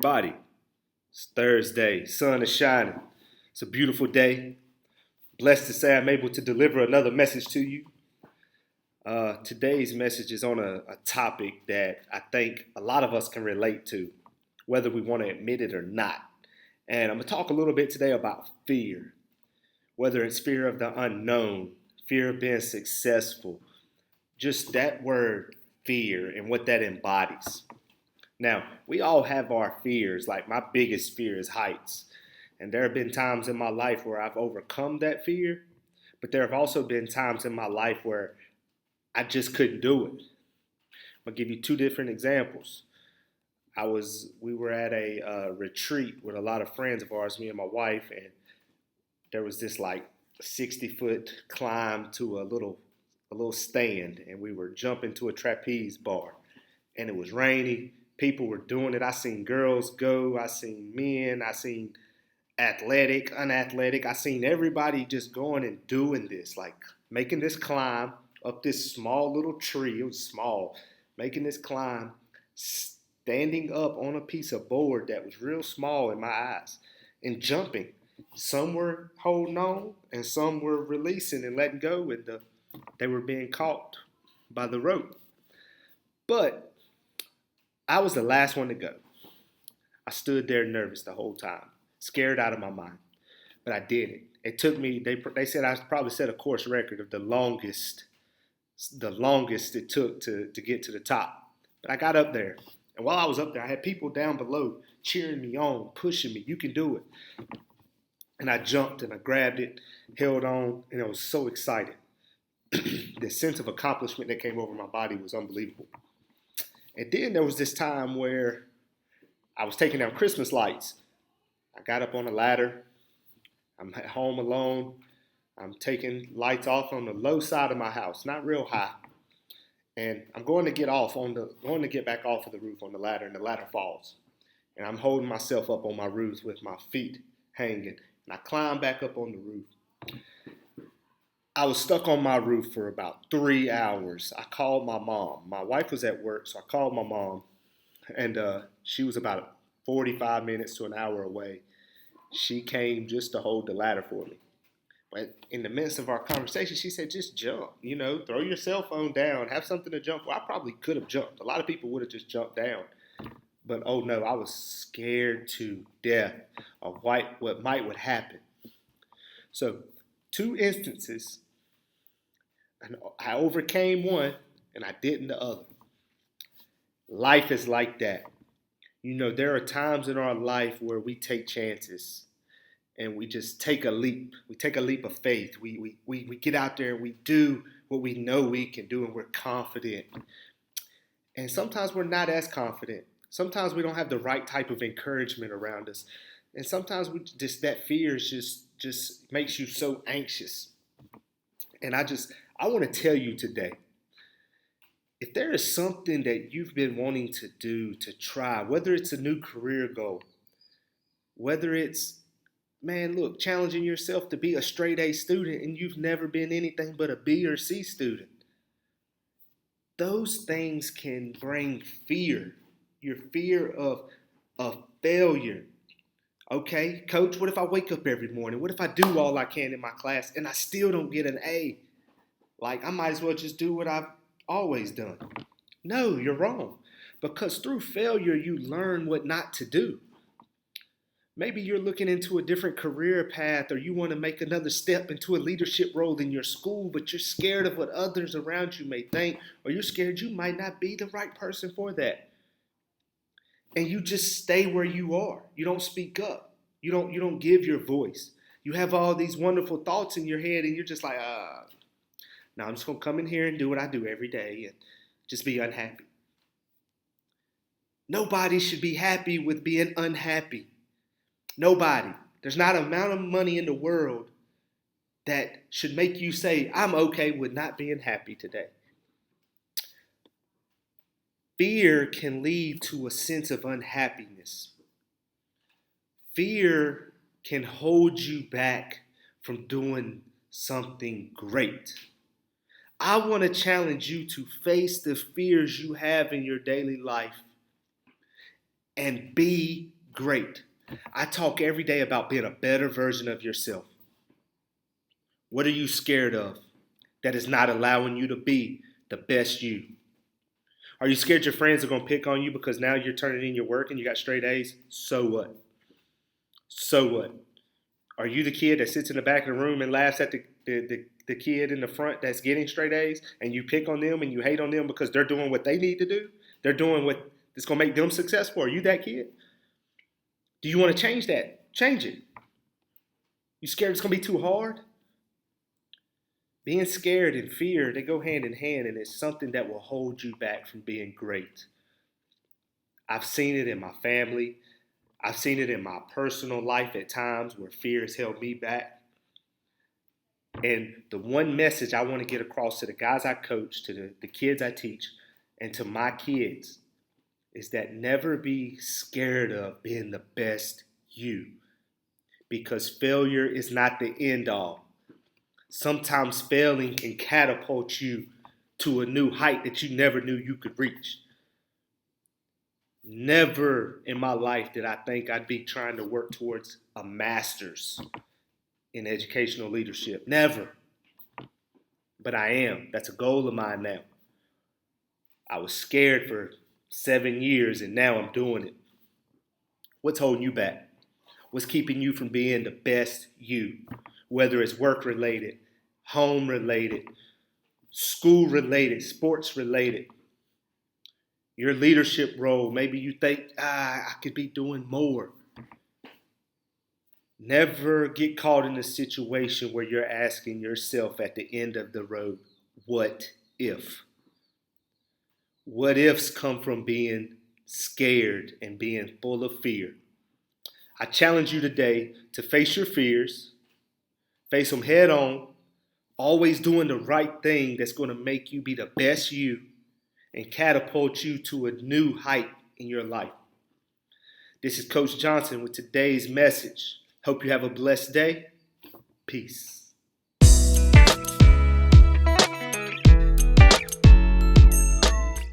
everybody. It's Thursday, sun is shining. It's a beautiful day. Blessed to say I'm able to deliver another message to you. Today's message is on a topic that I think a lot of us can relate to, whether we want to admit it or not. And I'm going to talk a little bit today about fear, whether it's fear of the unknown, fear of being successful, just that word fear and what that embodies. Now, we all have our fears. Like my biggest fear is heights. And there have been times in my life where I've overcome that fear, but there have also been times in my life where I just couldn't do it. I'll give you two different examples. We were at a retreat with a lot of friends of ours, me and my wife, and there was this like 60-foot climb to a little stand, and we were jumping to a trapeze bar, and it was rainy. People were doing it. I seen girls go. I seen men. I seen athletic, unathletic. I seen everybody just going and doing this, like making this climb up this small little tree. It was small. Making this climb, standing up on a piece of board that was real small in my eyes, and jumping. Some were holding on, and some were releasing and letting go, and they were being caught by the rope. But I was the last one to go. I stood there nervous the whole time, scared out of my mind. But I did it. It took me, they said I probably set a course record of the longest it took to get to the top. But I got up there. And while I was up there, I had people down below cheering me on, pushing me. You can do it. And I jumped and I grabbed it, held on, and I was so excited. The sense of accomplishment that came over my body was unbelievable. And then there was this time where I was taking down Christmas lights. I got up on a ladder. I'm at home alone. I'm taking lights off on the low side of my house, not real high. And I'm going to get back off of the roof on the ladder, and the ladder falls. And I'm holding myself up on my roof with my feet hanging. And I climb back up on the roof. I was stuck on my roof for about 3 hours. I called my mom. My wife was at work, so I called my mom, and she was about 45 minutes to an hour away. She came just to hold the ladder for me. But in the midst of our conversation, she said, just jump, throw your cell phone down, have something to jump for. I probably could have jumped. A lot of people would have just jumped down. But oh no, I was scared to death of what would happen. So 2 instances, and I overcame one and I didn't the other. Life is like that. There are times in our life where we take chances and we just take a leap. We take a leap of faith. We get out there and we do what we know we can do, and we're confident. And sometimes we're not as confident. Sometimes we don't have the right type of encouragement around us. And sometimes that fear just makes you so anxious. And I want to tell you today, if there is something that you've been wanting to do, to try, whether it's a new career goal, whether it's, challenging yourself to be a straight A student and you've never been anything but a B or C student, those things can bring fear. Your fear of failure. Okay, coach, what if I wake up every morning? What if I do all I can in my class and I still don't get an A? Like, I might as well just do what I've always done. No, you're wrong. Because through failure, you learn what not to do. Maybe you're looking into a different career path, or you want to make another step into a leadership role in your school, but you're scared of what others around you may think, or you're scared you might not be the right person for that. And you just stay where you are. You don't speak up. You don't give your voice. You have all these wonderful thoughts in your head, and you're just like, now I'm just going to come in here and do what I do every day and just be unhappy. Nobody should be happy with being unhappy. Nobody. There's not an amount of money in the world that should make you say, I'm okay with not being happy today. Fear can lead to a sense of unhappiness. Fear can hold you back from doing something great. I want to challenge you to face the fears you have in your daily life and be great. I talk every day about being a better version of yourself. What are you scared of that is not allowing you to be the best you? Are you scared your friends are going to pick on you because now you're turning in your work and you got straight A's? So what? So what? Are you the kid that sits in the back of the room and laughs at the kid in the front that's getting straight A's and you pick on them and you hate on them because they're doing what they need to do? They're doing what is going to make them successful. Are you that kid? Do you want to change that? Change it. You scared it's going to be too hard? Being scared and fear, they go hand in hand, and it's something that will hold you back from being great. I've seen it in my family. I've seen it in my personal life at times where fear has held me back. And the one message I want to get across to the guys I coach, to the kids I teach, and to my kids is that never be scared of being the best you, because failure is not the end all. Sometimes failing can catapult you to a new height that you never knew you could reach. Never in my life did I think I'd be trying to work towards a master's in educational leadership. Never. But I am. That's a goal of mine now. I was scared for 7 years and now I'm doing it. What's holding you back? What's keeping you from being the best you? Whether it's work related, home related, school related, sports related, your leadership role. Maybe you think, I could be doing more. Never get caught in a situation where you're asking yourself at the end of the road, what if? What ifs come from being scared and being full of fear. I challenge you today to face your fears, face them head on, always doing the right thing that's going to make you be the best you and catapult you to a new height in your life. This is Coach Johnson with today's message. Hope you have a blessed day. Peace.